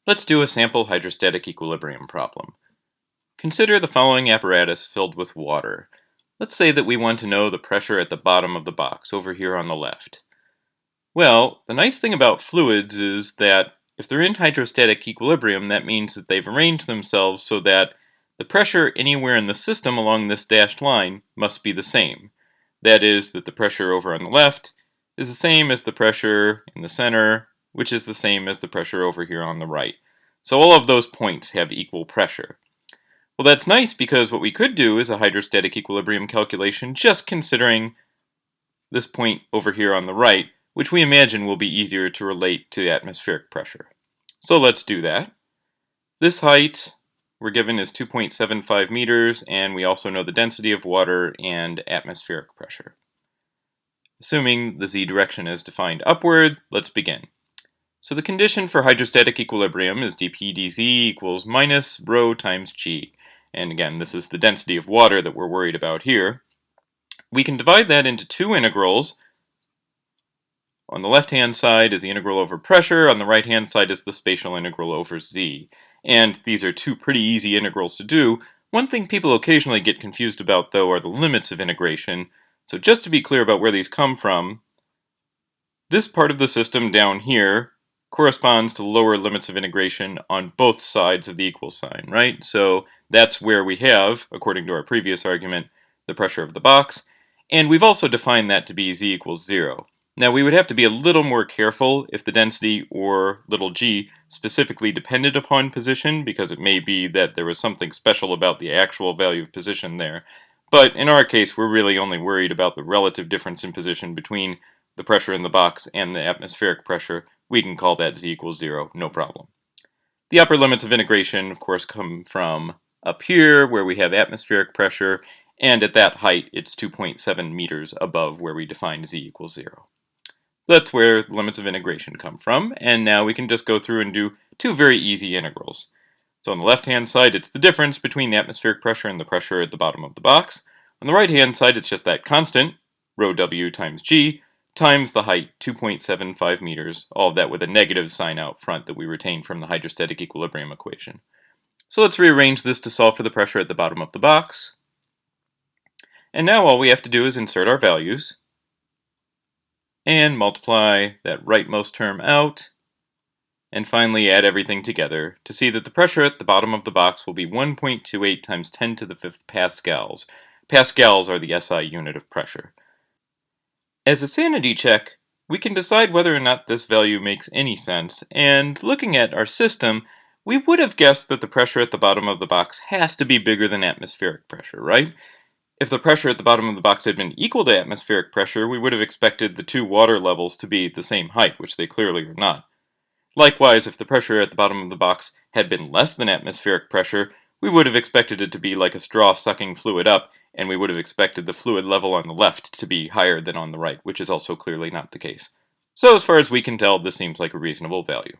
Let's do a sample hydrostatic equilibrium problem. Consider the following apparatus filled with water. Let's say that we want to know the pressure at the bottom of the box, over here on the left. Well, the nice thing about fluids is that if they're in hydrostatic equilibrium, that means that they've arranged themselves so that the pressure anywhere in the system along this dashed line must be the same. That is, that the pressure over on the left is the same as the pressure in the center, which is the same as the pressure over here on the right. So all of those points have equal pressure. Well, that's nice because what we could do is a hydrostatic equilibrium calculation just considering this point over here on the right, which we imagine will be easier to relate to atmospheric pressure. So let's do that. This height we're given is 2.75 meters, and we also know the density of water and atmospheric pressure. Assuming the z direction is defined upward, let's begin. So the condition for hydrostatic equilibrium is dp dz equals minus rho times g. And again, this is the density of water that we're worried about here. We can divide that into two integrals. On the left-hand side is the integral over pressure, on the right-hand side is the spatial integral over z. And these are two pretty easy integrals to do. One thing people occasionally get confused about, though, are the limits of integration. So just to be clear about where these come from, this part of the system down here corresponds to lower limits of integration on both sides of the equal sign, right? So that's where we have, according to our previous argument, the pressure of the box. And we've also defined that to be z equals 0. Now we would have to be a little more careful if the density, or little g, specifically depended upon position, because it may be that there was something special about the actual value of position there. But in our case, we're really only worried about the relative difference in position between the pressure in the box and the atmospheric pressure. We can call that z equals 0, no problem. The upper limits of integration, of course, come from up here, where we have atmospheric pressure, and at that height, it's 2.7 meters above where we define z equals 0. That's where the limits of integration come from, and now we can just go through and do two very easy integrals. So on the left-hand side, it's the difference between the atmospheric pressure and the pressure at the bottom of the box. On the right-hand side, it's just that constant, rho w times g, times the height, 2.75 meters, all of that with a negative sign out front that we retained from the hydrostatic equilibrium equation. So let's rearrange this to solve for the pressure at the bottom of the box. And now all we have to do is insert our values and multiply that rightmost term out, and finally add everything together to see that the pressure at the bottom of the box will be 1.28 times 10 to the 5th pascals. Pascals are the SI unit of pressure. As a sanity check, we can decide whether or not this value makes any sense, and looking at our system, we would have guessed that the pressure at the bottom of the box has to be bigger than atmospheric pressure, right? If the pressure at the bottom of the box had been equal to atmospheric pressure, we would have expected the two water levels to be the same height, which they clearly are not. Likewise, if the pressure at the bottom of the box had been less than atmospheric pressure, we would have expected it to be like a straw sucking fluid up, and we would have expected the fluid level on the left to be higher than on the right, which is also clearly not the case. So as far as we can tell, this seems like a reasonable value.